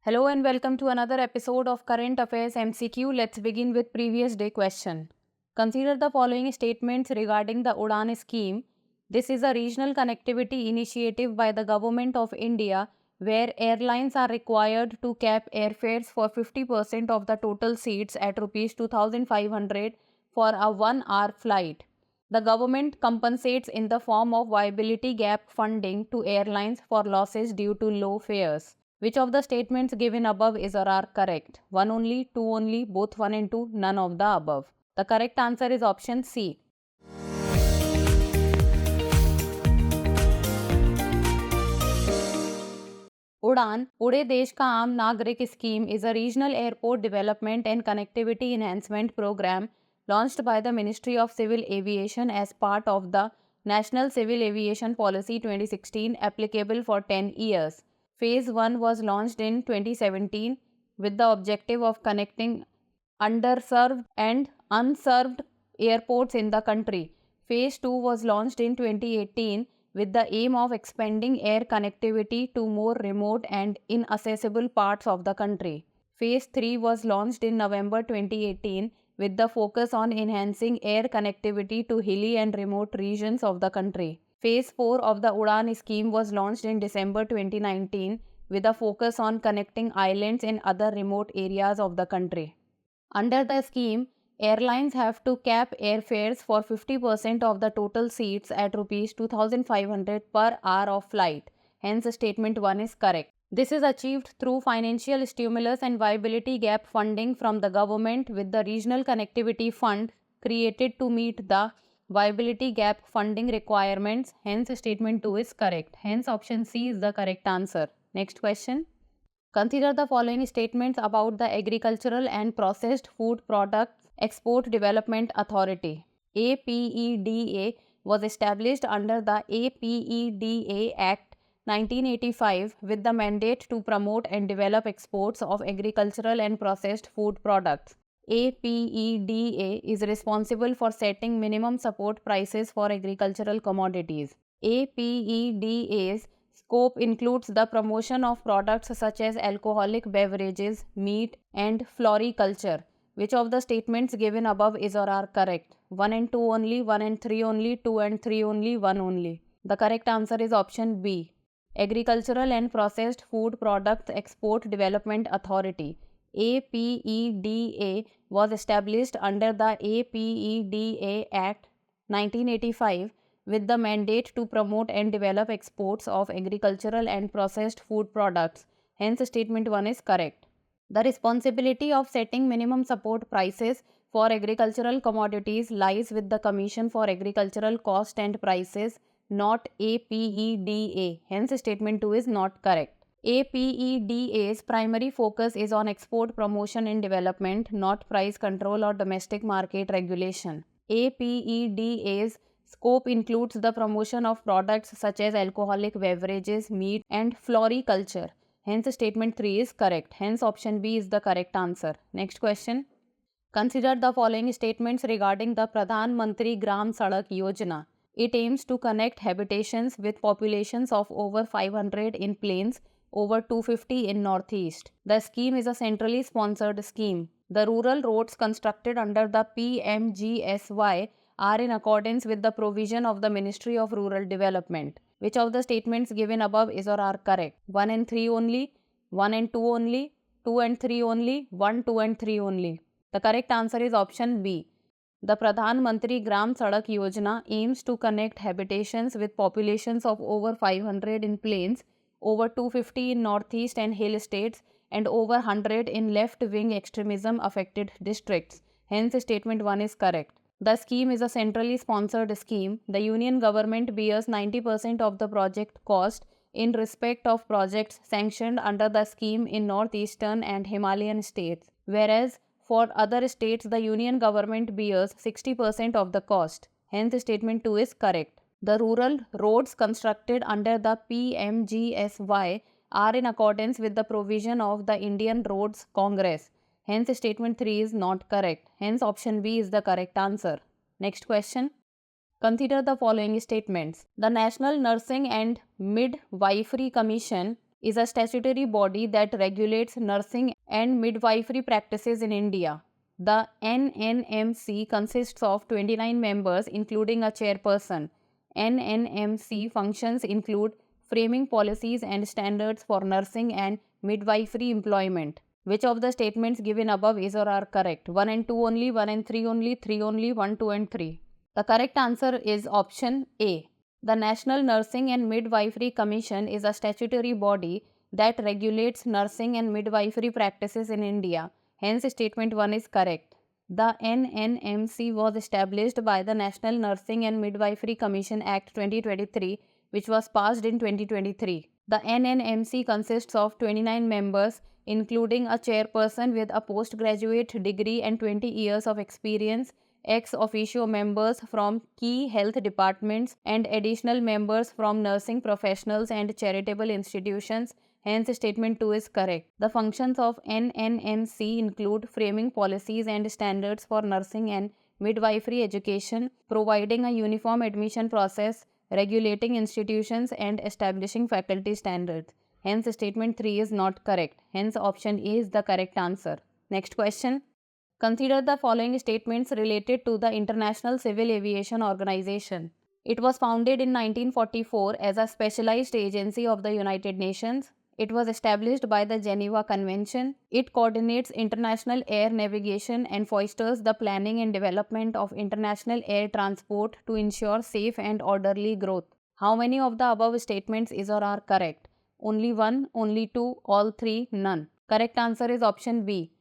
Hello and welcome to another episode of Current Affairs MCQ. Let's begin with previous day question. Consider the following statements regarding the Udan scheme. This is a regional connectivity initiative by the Government of India where airlines are required to cap airfares for 50% of the total seats at Rs 2500 for a 1-hour flight. The government compensates in the form of viability gap funding to airlines for losses due to low fares. Which of the statements given above is or are correct? 1 only, 2 only, both 1 and 2, none of the above. The correct answer is option C. उड़ान पूरे देश का आम नागरिक scheme is a regional airport development and connectivity enhancement program launched by the Ministry of Civil Aviation as part of the National Civil Aviation Policy 2016 applicable for 10 years. Phase 1 was launched in 2017 with the objective of connecting underserved and unserved airports in the country. Phase 2 was launched in 2018 with the aim of expanding air connectivity to more remote and inaccessible parts of the country. Phase 3 was launched in November 2018 with the focus on enhancing air connectivity to hilly and remote regions of the country. Phase 4 of the Udan scheme was launched in December 2019 with a focus on connecting islands in other remote areas of the country. Under the scheme, airlines have to cap airfares for 50% of the total seats at Rs 2500 per hour of flight. Hence, statement 1 is correct. This is achieved through financial stimulus and viability gap funding from the government with the Regional Connectivity Fund created to meet the viability gap funding requirements. Hence, statement 2 is correct. Hence, option C is the correct answer. Next question. Consider the following statements about the Agricultural and Processed Food Products Export Development Authority. APEDA was established under the APEDA Act 1985 with the mandate to promote and develop exports of agricultural and processed food products. APEDA is responsible for setting minimum support prices for agricultural commodities. APEDA's scope includes the promotion of products such as alcoholic beverages, meat, and floriculture. Which of the statements given above is or are correct? 1 and 2 only, 1 and 3 only, 2 and 3 only, 1 only. The correct answer is option B. Agricultural and Processed Food Products Export Development Authority. APEDA was established under the APEDA Act 1985 with the mandate to promote and develop exports of agricultural and processed food products. Hence, statement 1 is correct. The responsibility of setting minimum support prices for agricultural commodities lies with the Commission for Agricultural Cost and Prices, not APEDA. Hence, statement 2 is not correct. APEDA's primary focus is on export promotion and development, not price control or domestic market regulation. APEDA's scope includes the promotion of products such as alcoholic beverages, meat, and floriculture. Hence, statement 3 is correct. Hence, option B is the correct answer. Next question. Consider the following statements regarding the Pradhan Mantri Gram Sadak Yojana. It aims to connect habitations with populations of over 500 in plains, over 250 in northeast. The scheme is a centrally sponsored scheme. The rural roads constructed under the PMGSY are in accordance with the provision of the Ministry of Rural Development. Which of the statements given above is or are correct? 1 and 3 only, 1 and 2 only, 2 and 3 only, 1, 2 and 3 only. The correct answer is option B. The Pradhan Mantri Gram Sadak Yojana aims to connect habitations with populations of over 500 in plains, over 250 in northeast and hill states, and over 100 in left-wing extremism affected districts. Hence, statement 1 is correct. The scheme is a centrally sponsored scheme. The union government bears 90% of the project cost in respect of projects sanctioned under the scheme in northeastern and Himalayan states, whereas for other states the union government bears 60% of the cost. Hence, statement 2 is correct. The rural roads constructed under the PMGSY are in accordance with the provision of the Indian Roads Congress. Hence, statement 3 is not correct. Hence, option B is the correct answer. Next question. Consider the following statements. The National Nursing and Midwifery Commission is a statutory body that regulates nursing and midwifery practices in India. The NNMC consists of 29 members, including a chairperson. NNMC functions include framing policies and standards for nursing and midwifery employment. Which of the statements given above is or are correct? 1 and 2 only, 1 and 3 only, 3 only, 1, 2 and 3. The correct answer is option A. The National Nursing and Midwifery Commission is a statutory body that regulates nursing and midwifery practices in India. Hence, statement 1 is correct. The NNMC was established by the National Nursing and Midwifery Commission Act 2023, which was passed in 2023. The NNMC consists of 29 members, including a chairperson with a postgraduate degree and 20 years of experience, ex officio members from key health departments, and additional members from nursing professionals and charitable institutions. Hence, statement 2 is correct. The functions of NNMC include framing policies and standards for nursing and midwifery education, providing a uniform admission process, regulating institutions, and establishing faculty standards. Hence, statement 3 is not correct. Hence, option A is the correct answer. Next question. Consider the following statements related to the International Civil Aviation Organization. It was founded in 1944 as a specialized agency of the United Nations. It was established by the Geneva Convention. It coordinates international air navigation and fosters the planning and development of international air transport to ensure safe and orderly growth. How many of the above statements is or are correct? Only 1, only 2, all 3, none. Correct answer is option B.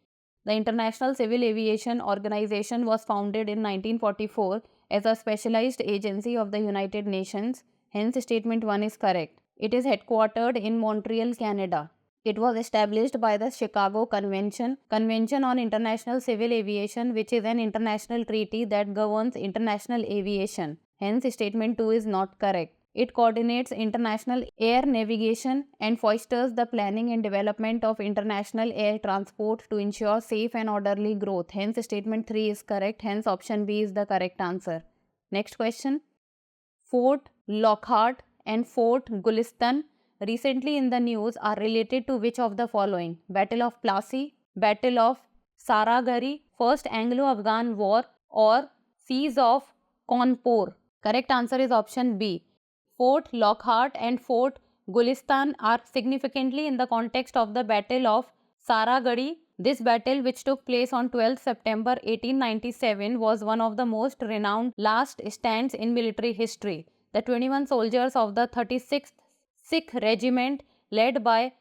The International Civil Aviation Organization was founded in 1944 as a specialized agency of the United Nations. Hence, statement 1 is correct. It is headquartered in Montreal, Canada. It was established by the Chicago Convention on International Civil Aviation, which is an international treaty that governs international aviation. Hence, statement 2 is not correct. It coordinates international air navigation and fosters the planning and development of international air transport to ensure safe and orderly growth. Hence, statement 3 is correct. Hence, option B is the correct answer. Next question. Fort Lockhart and Fort Gulistan recently in the news are related to which of the following? Battle of Plassey, Battle of Saragari, First Anglo-Afghan War, or Siege of Cawnpore. Correct answer is option B. Fort Lockhart and Fort Gulistan are significantly in the context of the Battle of Saragari. This battle, which took place on 12 September 1897, was one of the most renowned last stands in military history. The 21 soldiers of the 36th Sikh Regiment, led by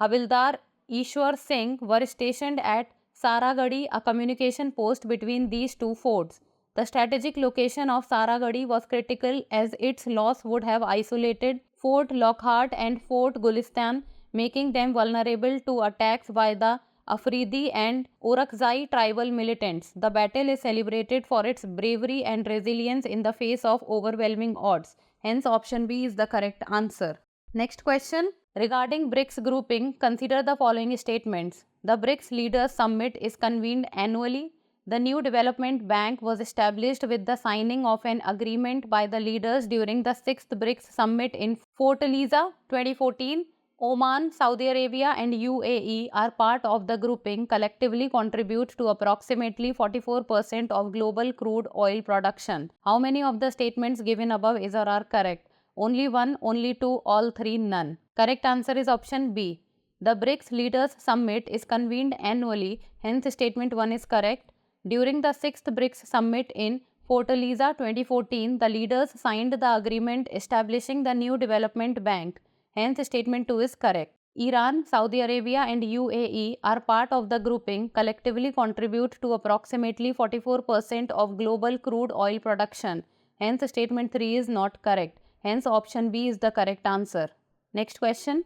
Havildar Ishwar Singh, were stationed at Saragadi, a communication post between these two forts. The strategic location of Saragadi was critical as its loss would have isolated Fort Lockhart and Fort Gulistan, making them vulnerable to attacks by the Afridi and Orakzai tribal militants. The battle is celebrated for its bravery and resilience in the face of overwhelming odds. Hence, option B is the correct answer. Next question. Regarding BRICS grouping, consider the following statements. The BRICS Leaders Summit is convened annually. The new development bank was established with the signing of an agreement by the leaders during the 6th BRICS Summit in Fortaleza 2014. Oman, Saudi Arabia and UAE are part of the grouping, collectively contribute to approximately 44% of global crude oil production. How many of the statements given above is or are correct? Only 1, only 2, all 3, none. Correct answer is option B. The BRICS Leaders Summit is convened annually, hence statement 1 is correct. During the 6th BRICS Summit in Fortaleza 2014, the leaders signed the agreement establishing the new development bank. Hence, statement 2 is correct. Iran, Saudi Arabia and UAE are part of the grouping, collectively contribute to approximately 44% of global crude oil production. Hence, statement 3 is not correct. Hence, option B is the correct answer. Next question.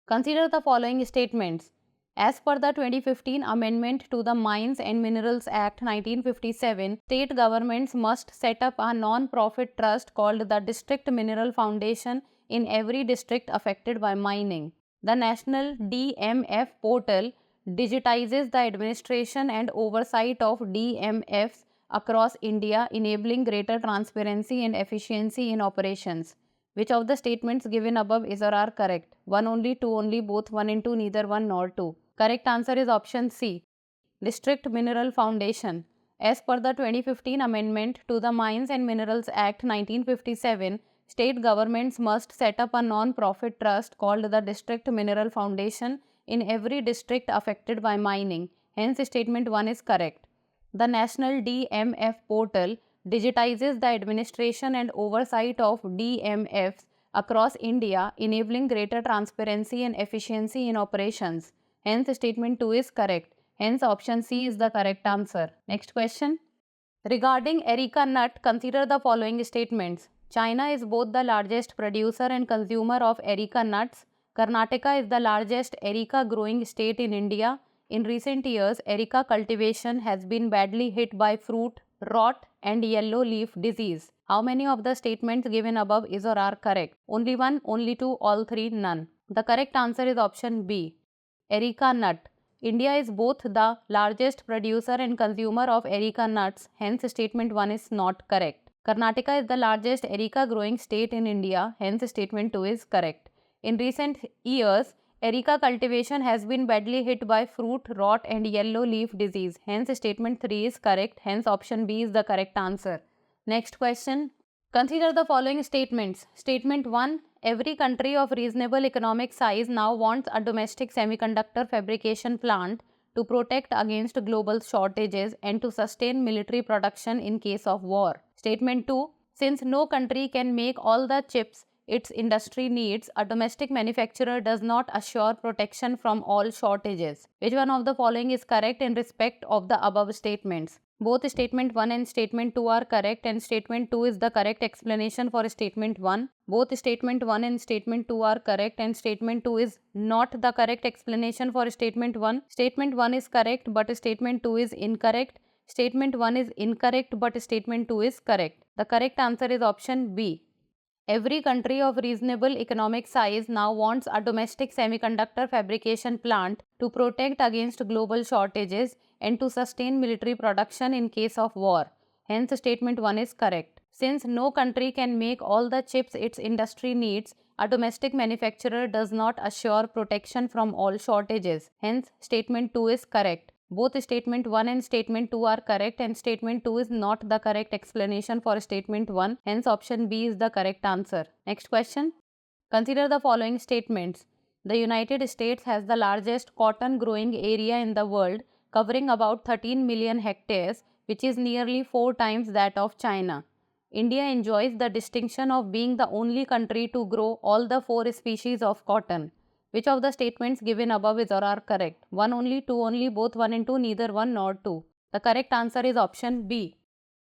Consider the following statements. As per the 2015 Amendment to the Mines and Minerals Act 1957, state governments must set up a non-profit trust called the District Mineral Foundation in every district affected by mining. The National DMF portal digitizes the administration and oversight of DMFs across India, enabling greater transparency and efficiency in operations. Which of the statements given above is or are correct? 1 only, 2 only, both 1 and 2, neither 1 nor 2. Correct answer is option C. District Mineral Foundation. As per the 2015 Amendment to the Mines and Minerals Act 1957, state governments must set up a non-profit trust called the District Mineral Foundation in every district affected by mining. Hence, statement 1 is correct. The National DMF portal digitizes the administration and oversight of DMFs across India, enabling greater transparency and efficiency in operations. Hence, statement 2 is correct. Hence, option C is the correct answer. Next question. Regarding areca nut, consider the following statements. China is both the largest producer and consumer of areca nuts. Karnataka is the largest areca growing state in India. In recent years, areca cultivation has been badly hit by fruit rot and yellow leaf disease. How many of the statements given above is or are correct? Only 1, only 2, all 3, none. The correct answer is option B. Areca nut. India is both the largest producer and consumer of areca nuts. Hence, statement 1 is not correct. Karnataka is the largest areca growing state in India. Hence, statement 2 is correct. In recent years, areca cultivation has been badly hit by fruit rot and yellow leaf disease. Hence, statement 3 is correct. Hence, option B is the correct answer. Next question. Consider the following statements. Statement 1. Every country of reasonable economic size now wants a domestic semiconductor fabrication plant to protect against global shortages and to sustain military production in case of war. Statement 2. Since no country can make all the chips its industry needs, a domestic manufacturer does not assure protection from all shortages. Which one of the following is correct in respect of the above statements? Both statement 1 and statement 2 are correct, and statement 2 is the correct explanation for statement 1. Both statement 1 and statement 2 are correct, and statement 2 is not the correct explanation for statement 1. Statement 1 is correct, but statement 2 is incorrect. Statement 1 is incorrect, but statement 2 is correct. The correct answer is option B. Every country of reasonable economic size now wants a domestic semiconductor fabrication plant to protect against global shortages and to sustain military production in case of war. Hence, statement 1 is correct. Since no country can make all the chips its industry needs, a domestic manufacturer does not assure protection from all shortages. Hence, statement 2 is correct. Both statement 1 and statement 2 are correct, and statement 2 is not the correct explanation for statement 1. Hence, option B is the correct answer. Next question. Consider the following statements. The United States has the largest cotton growing area in the world, covering about 13 million hectares, which is nearly 4 times that of China. India enjoys the distinction of being the only country to grow all the 4 species of cotton. Which of the statements given above is or are correct? 1 only, 2 only, both 1 and 2, neither 1 nor 2. The correct answer is option B.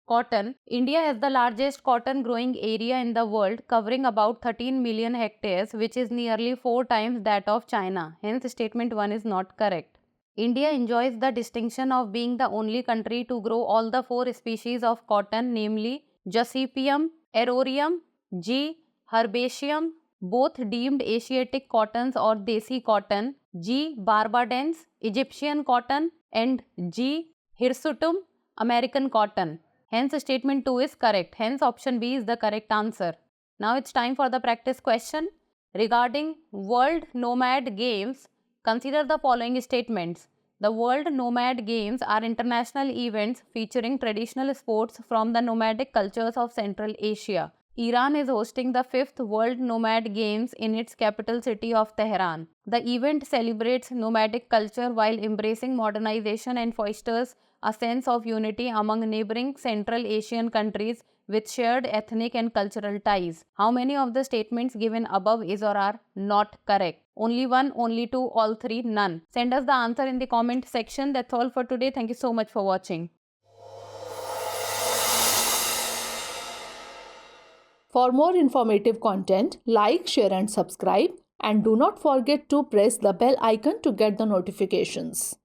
Cotton. India has the largest cotton growing area in the world, covering about 13 million hectares, which is nearly 4 times that of China. Hence, statement 1 is not correct. India enjoys the distinction of being the only country to grow all the 4 species of cotton, namely Gossypium, Erorium, G. herbaceum, both deemed Asiatic cottons or Desi cotton, G. barbadens, Egyptian cotton, and G. hirsutum, American cotton. Hence, statement 2 is correct. Hence, option B is the correct answer. Now it's time for the practice question. Regarding World Nomad Games, consider the following statements. The World Nomad Games are international events featuring traditional sports from the nomadic cultures of Central Asia. Iran is hosting the 5th World Nomad Games in its capital city of Tehran. The event celebrates nomadic culture while embracing modernization and fosters a sense of unity among neighboring Central Asian countries with shared ethnic and cultural ties. How many of the statements given above is or are not correct? Only 1, only 2, all 3, none. Send us the answer in the comment section. That's all for today. Thank you so much for watching. For more informative content, like, share and subscribe, and do not forget to press the bell icon to get the notifications.